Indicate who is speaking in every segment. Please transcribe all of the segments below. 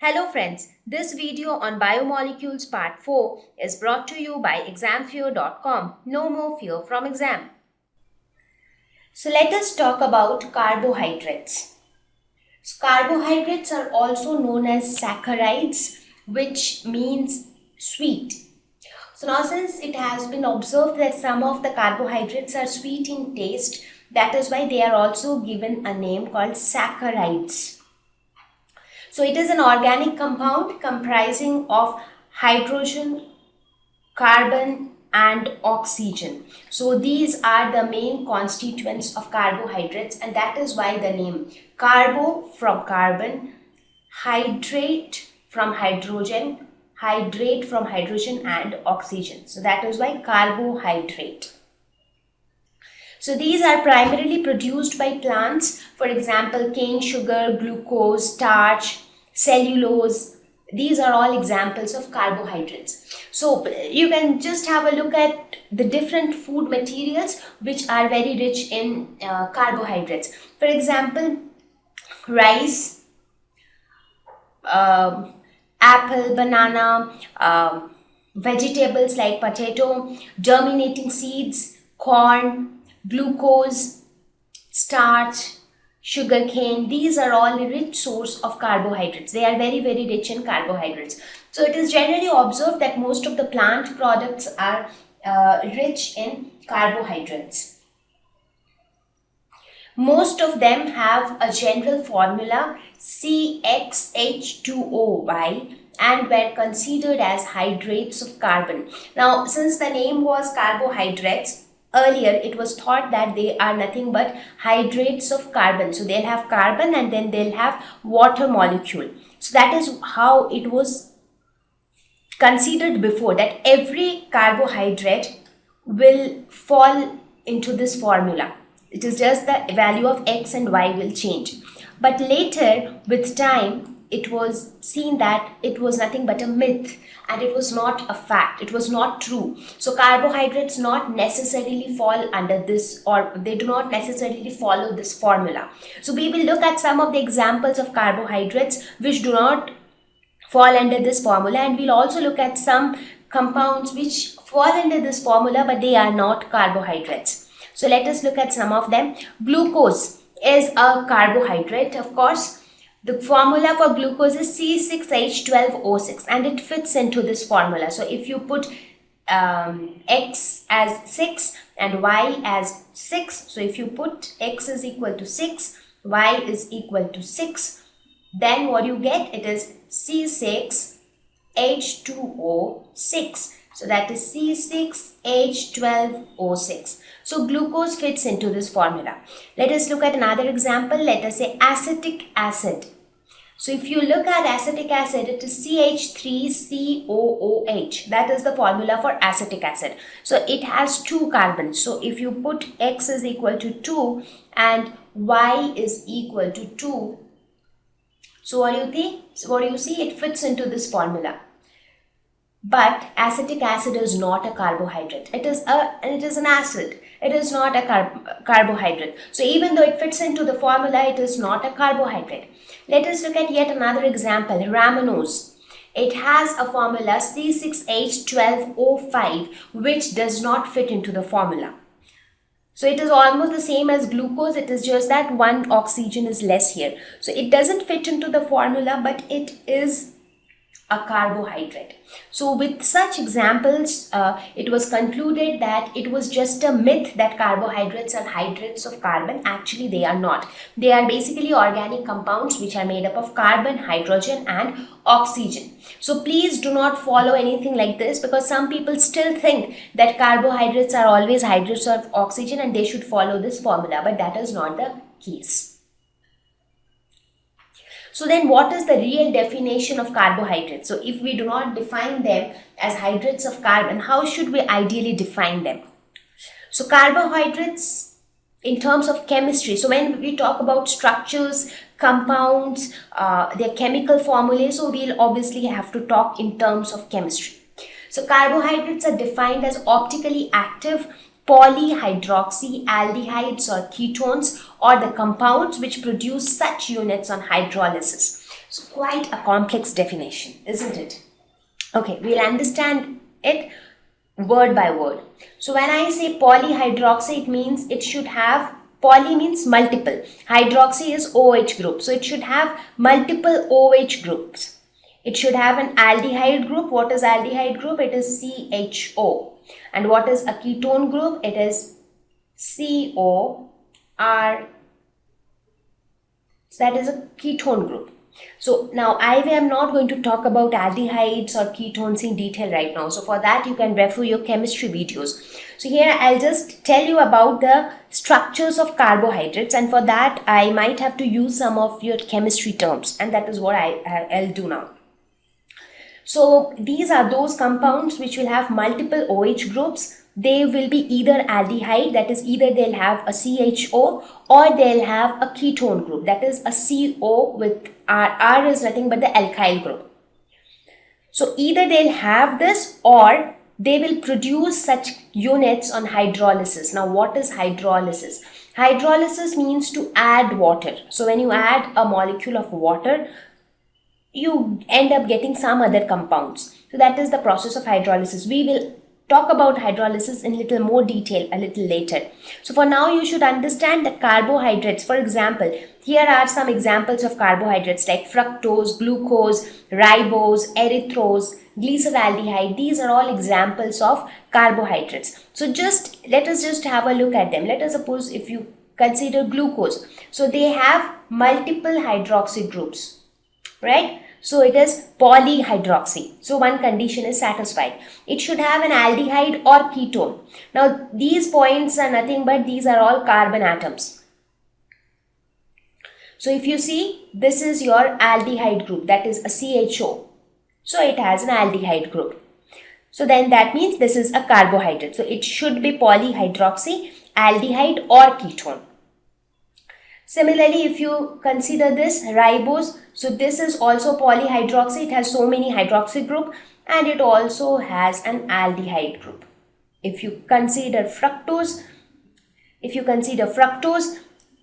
Speaker 1: Hello friends, this video on Biomolecules Part 4 is brought to you by examfear.com. No more fear from exam. So let us talk about carbohydrates. So carbohydrates are also known as saccharides, which means sweet. So now since it has been observed that some of the carbohydrates are sweet in taste, that is why they are also given a name called saccharides. So it is an organic compound comprising of hydrogen, carbon and oxygen. So these are the main constituents of carbohydrates, and that is why the name carbo from carbon, hydrate from hydrogen, hydrate from hydrogen and oxygen. So that is why carbohydrate. So these are primarily produced by plants, for example, cane sugar, glucose, starch, cellulose. These are all examples of carbohydrates. So you can just have a look at the different food materials which are very rich in carbohydrates. For example, rice, apple, banana, vegetables like potato, germinating seeds, corn, glucose, starch, sugarcane. These are all a rich source of carbohydrates. They are very rich in carbohydrates. So it is generally observed that most of the plant products are rich in carbohydrates. Most of them have a general formula CxH2OY and were considered as hydrates of carbon. Now, since the name was carbohydrates, earlier it was thought that they are nothing but hydrates of carbon. So they'll have carbon and then they'll have water molecule. So that is how it was considered before, that every carbohydrate will fall into this formula. It is just the value of X and Y will change. But later with time, it was seen that it was nothing but a myth and it was not a fact. It was not true. So carbohydrates not necessarily fall under this, or they do not necessarily follow this formula. So we will look at some of the examples of carbohydrates which do not fall under this formula, and we'll also look at some compounds which fall under this formula but they are not carbohydrates. So let us look at some of them. Glucose is a carbohydrate, of course. The formula for glucose is C6H12O6 and it fits into this formula. So if you put X as 6 and Y as 6, so if you put X is equal to 6, Y is equal to 6, then what you get, it is C6H2O6. So that is C6H12O6. So glucose fits into this formula. Let us look at another example. Let us say acetic acid. So if you look at acetic acid, it is CH3COOH. That is the formula for acetic acid. So it has 2 carbons. So if you put X is equal to 2 and Y is equal to 2, so what do you think? So what do you see? It fits into this formula. But acetic acid is not a carbohydrate. It is an acid. It is not a carbohydrate. So even though it fits into the formula, it is not a carbohydrate. Let us look at yet another example, ramenose. It has a formula C6H12O5 which does not fit into the formula. So it is almost the same as glucose. It is just that one oxygen is less here. So it doesn't fit into the formula, but it is a carbohydrate. So with such examples, it was concluded that it was just a myth that carbohydrates are hydrates of carbon. Actually, they are not. They are basically organic compounds which are made up of carbon, hydrogen and oxygen. So please do not follow anything like this, because some people still think that carbohydrates are always hydrates of oxygen and they should follow this formula, but that is not the case. So then what is the real definition of carbohydrates? So if we do not define them as hydrates of carbon, how should we ideally define them? So carbohydrates in terms of chemistry, so when we talk about structures, compounds, their chemical formulae, so we'll obviously have to talk in terms of chemistry. So carbohydrates are defined as optically active polyhydroxyaldehydes or ketones, or the compounds which produce such units on hydrolysis. So quite a complex definition, isn't it? Okay, we'll understand it word by word. So when I say polyhydroxy, it means it should have, poly means multiple, hydroxy is OH group, so it should have multiple OH groups. It should have an aldehyde group. What is aldehyde group? It is CHO. And what is a ketone group? It is COR. So that is a ketone group. So now I am not going to talk about aldehydes or ketones in detail right now. So for that you can refer your chemistry videos. So here I'll just tell you about the structures of carbohydrates, and for that I might have to use some of your chemistry terms, and that is what I'll do now. So these are those compounds which will have multiple OH groups. They will be either aldehyde, that is either they'll have a CHO, or they'll have a ketone group, that is a CO with R. R is nothing but the alkyl group. So either they'll have this or they will produce such units on hydrolysis. Now what is hydrolysis? Hydrolysis means to add water. So when you add a molecule of water, you end up getting some other compounds. So that is the process of hydrolysis. We will talk about hydrolysis in little more detail a little later. So for now you should understand that carbohydrates, for example, here are some examples of carbohydrates like fructose, glucose, ribose, erythrose, glyceraldehyde. These are all examples of carbohydrates. So let us just have a look at them. Let us suppose if you consider glucose. So they have multiple hydroxy groups, right? So it is polyhydroxy. So one condition is satisfied. It should have an aldehyde or ketone. Now these points are nothing but these are all carbon atoms. So if you see, this is your aldehyde group, that is a CHO. So it has an aldehyde group. So then that means this is a carbohydrate. So it should be polyhydroxy, aldehyde or ketone. Similarly, if you consider this ribose, so this is also polyhydroxy. It has so many hydroxy group and it also has an aldehyde group. If you consider fructose,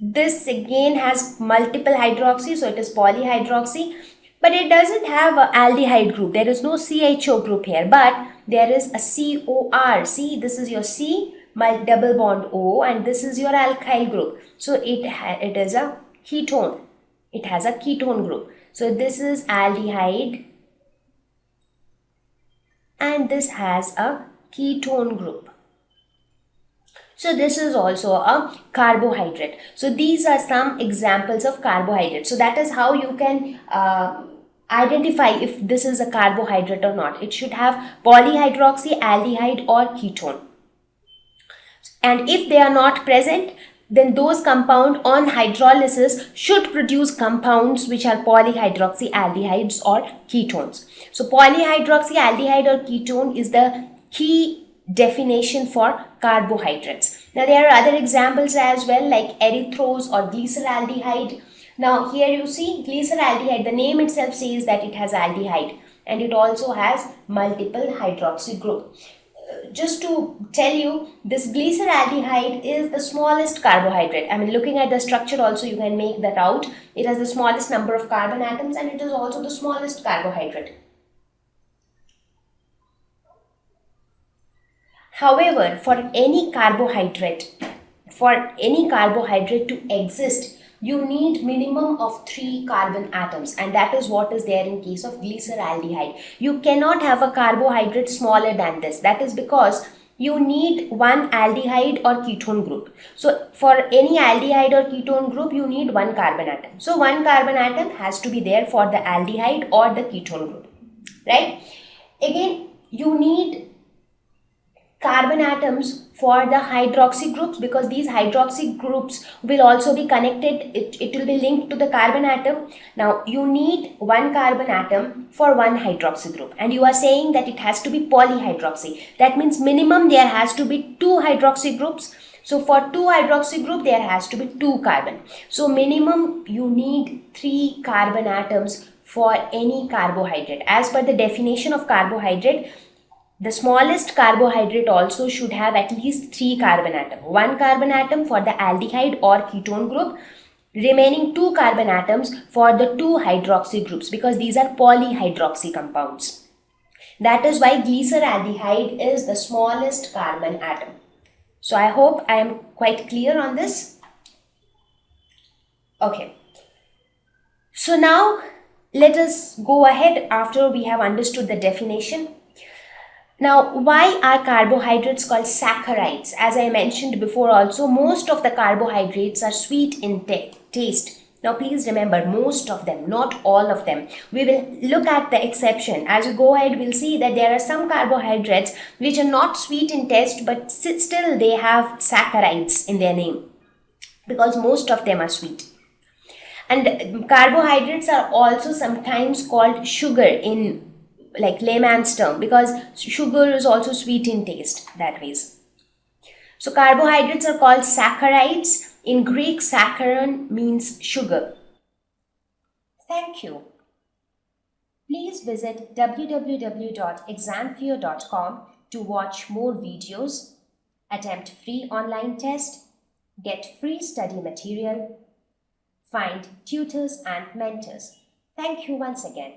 Speaker 1: this again has multiple hydroxy, so it is polyhydroxy, but it doesn't have an aldehyde group. There is no CHO group here, but there is a COR. See, this is your C, my double bond O, and this is your alkyl group. So it is a ketone. It has a ketone group. So this is aldehyde and this has a ketone group. So this is also a carbohydrate. So these are some examples of carbohydrates. So that is how you can identify if this is a carbohydrate or not. It should have polyhydroxy, aldehyde or ketone. And if they are not present, then those compounds on hydrolysis should produce compounds which are polyhydroxy aldehydes or ketones. So polyhydroxy aldehyde or ketone is the key definition for carbohydrates. Now there are other examples as well, like erythrose or glyceraldehyde. Now here you see glyceraldehyde, the name itself says that it has aldehyde and it also has multiple hydroxy group. Just to tell you, this glyceraldehyde is the smallest carbohydrate. I mean, looking at the structure also you can make that out. It has the smallest number of carbon atoms and it is also the smallest carbohydrate. However, for any carbohydrate to exist, you need minimum of 3 carbon atoms, and that is what is there in case of glyceraldehyde. You cannot have a carbohydrate smaller than this. That is because you need one aldehyde or ketone group. So for any aldehyde or ketone group, you need 1 carbon atom. So 1 carbon atom has to be there for the aldehyde or the ketone group, right? Again, you need carbon atoms for the hydroxy groups, because these hydroxy groups will also be connected, it will be linked to the carbon atom. Now you need 1 carbon atom for 1 hydroxy group, and you are saying that it has to be polyhydroxy. That means minimum there has to be 2 hydroxy groups. So for 2 hydroxy group there has to be 2 carbon. So minimum you need 3 carbon atoms for any carbohydrate. As per the definition of carbohydrate, the smallest carbohydrate also should have at least 3 carbon atoms. 1 carbon atom for the aldehyde or ketone group, remaining 2 carbon atoms for the 2 hydroxy groups, because these are polyhydroxy compounds. That is why glyceraldehyde is the smallest carbon atom. So I hope I am quite clear on this. Okay. So now let us go ahead after we have understood the definition. Now, why are carbohydrates called saccharides? As I mentioned before also, most of the carbohydrates are sweet in taste. Now, please remember, most of them, not all of them. We will look at the exception. As we go ahead, we'll see that there are some carbohydrates which are not sweet in taste, but still they have saccharides in their name, because most of them are sweet. And carbohydrates are also sometimes called sugar in like layman's term, because sugar is also sweet in taste that ways. So carbohydrates are called saccharides. In Greek, saccharon means sugar. Thank you. Please visit www.examfear.com to watch more videos, attempt free online test, get free study material, find tutors and mentors. Thank you once again.